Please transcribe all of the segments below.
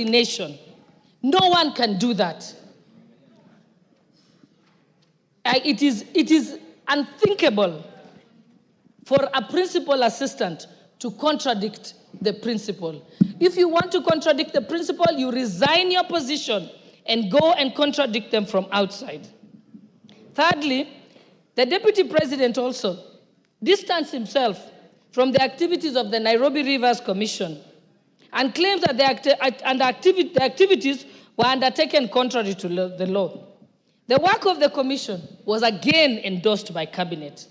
nation. No one can do that. It is unthinkable for a principal assistant to contradict the principal. If you want to contradict the principal, you resign your position and go and contradict them from outside. Thirdly, the deputy president also distanced himself from the activities of the Nairobi Rivers Commission and claims that the activities were undertaken contrary to the law. The work of the commission was again endorsed by cabinet.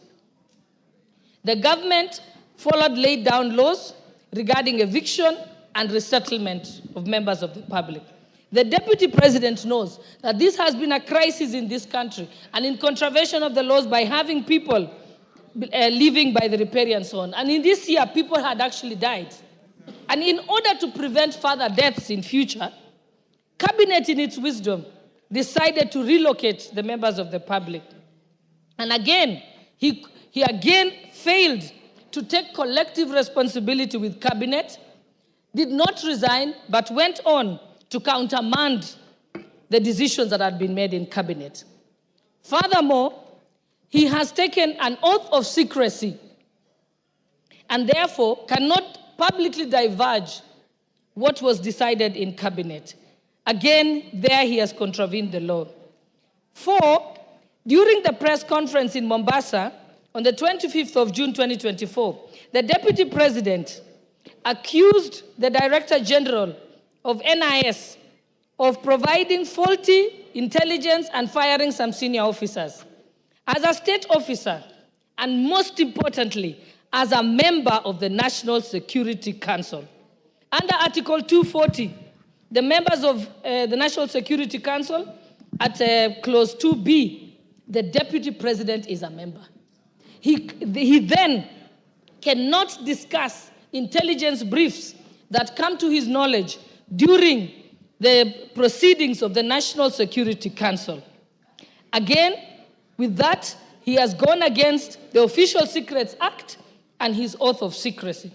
The government followed laid down laws regarding eviction and resettlement of members of the public. The deputy president knows that this has been a crisis in this country and in contravention of the laws by having people living by the riparian zone. And in this year, people had actually died. And in order to prevent further deaths in future, cabinet in its wisdom decided to relocate the members of the public. And again, he again failed to take collective responsibility with cabinet, did not resign, but went on to countermand the decisions that had been made in cabinet. Furthermore, he has taken an oath of secrecy and therefore cannot publicly divulge what was decided in cabinet. Again, there he has contravened the law. 4, during the press conference in Mombasa on the 25th of June 2024, the deputy president accused the Director General of NIS of providing faulty intelligence and firing some senior officers. As a state officer, and most importantly, as a member of the National Security Council. Under Article 240, the members of the National Security Council, at Clause 2B, the deputy president is a member. He then cannot discuss intelligence briefs that come to his knowledge during the proceedings of the National Security Council. Again, with that, he has gone against the Official Secrets Act and his oath of secrecy.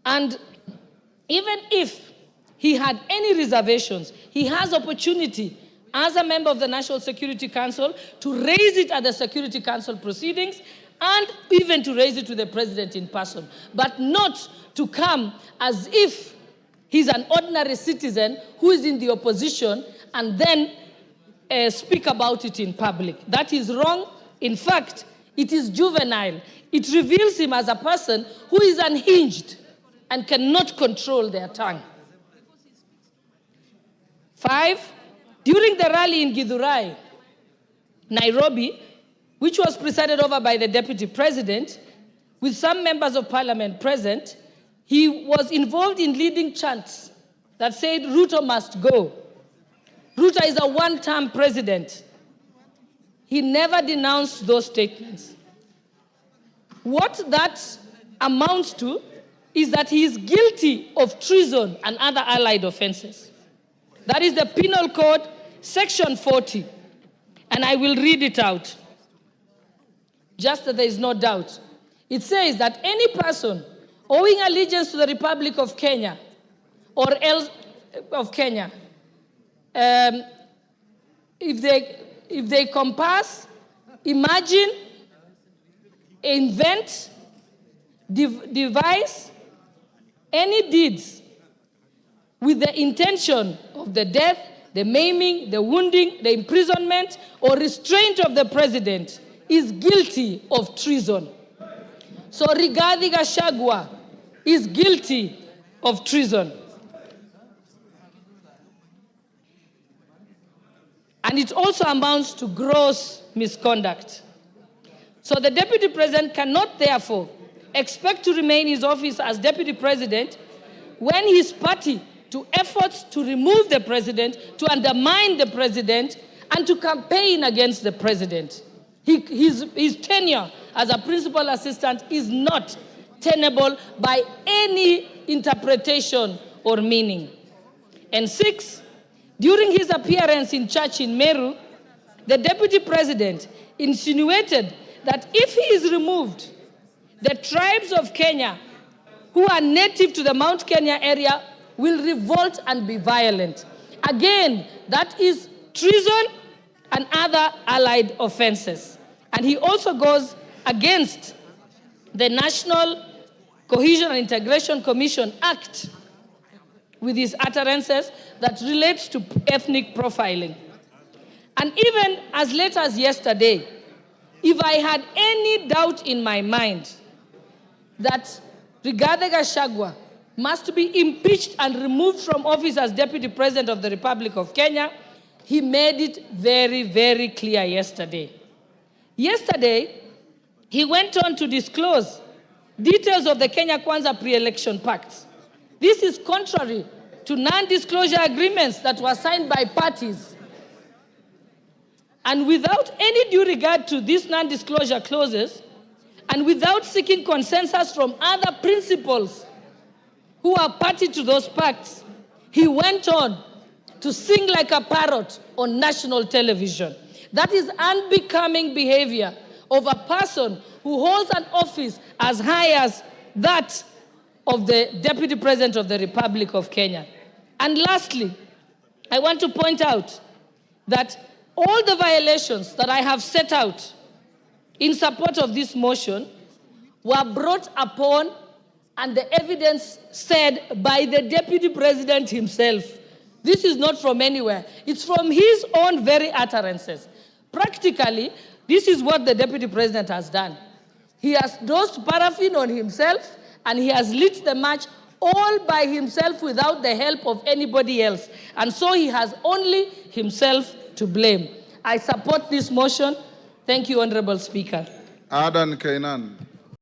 And even if he had any reservations, he has opportunity as a member of the National Security Council to raise it at the Security Council proceedings and even to raise it to the president in person, but not to come as if he's an ordinary citizen who is in the opposition and then speak about it in public. That is wrong. In fact, it is juvenile. It reveals him as a person who is unhinged and cannot control their tongue. 5, during the rally in Githurai, Nairobi, which was presided over by the deputy president, with some members of parliament present, he was involved in leading chants that said, Ruto must go. Ruto is a one-term president. He never denounced those statements. What that amounts to is that he is guilty of treason and other allied offenses. That is the Penal Code, Section 40. And I will read it out, just that there is no doubt. It says that any person owing allegiance to the Republic of Kenya or else of Kenya, if they compass, imagine, invent, devise any deeds with the intention of the death, the maiming, the wounding, the imprisonment, or restraint of the president is guilty of treason. So Rigathi Gachagua is guilty of treason. And it also amounts to gross misconduct. So the deputy president cannot therefore expect to remain in his office as deputy president when his party to efforts to remove the president, to undermine the president, and to campaign against the president. His tenure as a principal assistant is not tenable by any interpretation or meaning. And 6, during his appearance in church in Meru, the deputy president insinuated that if he is removed, the tribes of Kenya who are native to the Mount Kenya area will revolt and be violent. Again, that is treason and other allied offenses. And he also goes against the National Cohesion and Integration Commission Act with his utterances that relates to ethnic profiling. And even as late as yesterday, if I had any doubt in my mind that Rigathi Gachagua must be impeached and removed from office as Deputy President of the Republic of Kenya, he made it very, very clear yesterday. Yesterday, he went on to disclose details of the Kenya Kwanza pre-election pact. This is contrary to non-disclosure agreements that were signed by parties. And without any due regard to these non-disclosure clauses, and without seeking consensus from other principals who are party to those pacts, he went on to sing like a parrot on national television. That is unbecoming behavior of a person who holds an office as high as that of the Deputy President of the Republic of Kenya. And lastly, I want to point out that all the violations that I have set out in support of this motion were brought upon and the evidence said by the Deputy President himself. This is not from anywhere. It's from his own very utterances. Practically, this is what the Deputy President has done. He has dosed paraffin on himself and he has lit the match all by himself without the help of anybody else. And so he has only himself to blame. I support this motion. Thank you, Honorable Speaker. Adan Kainan.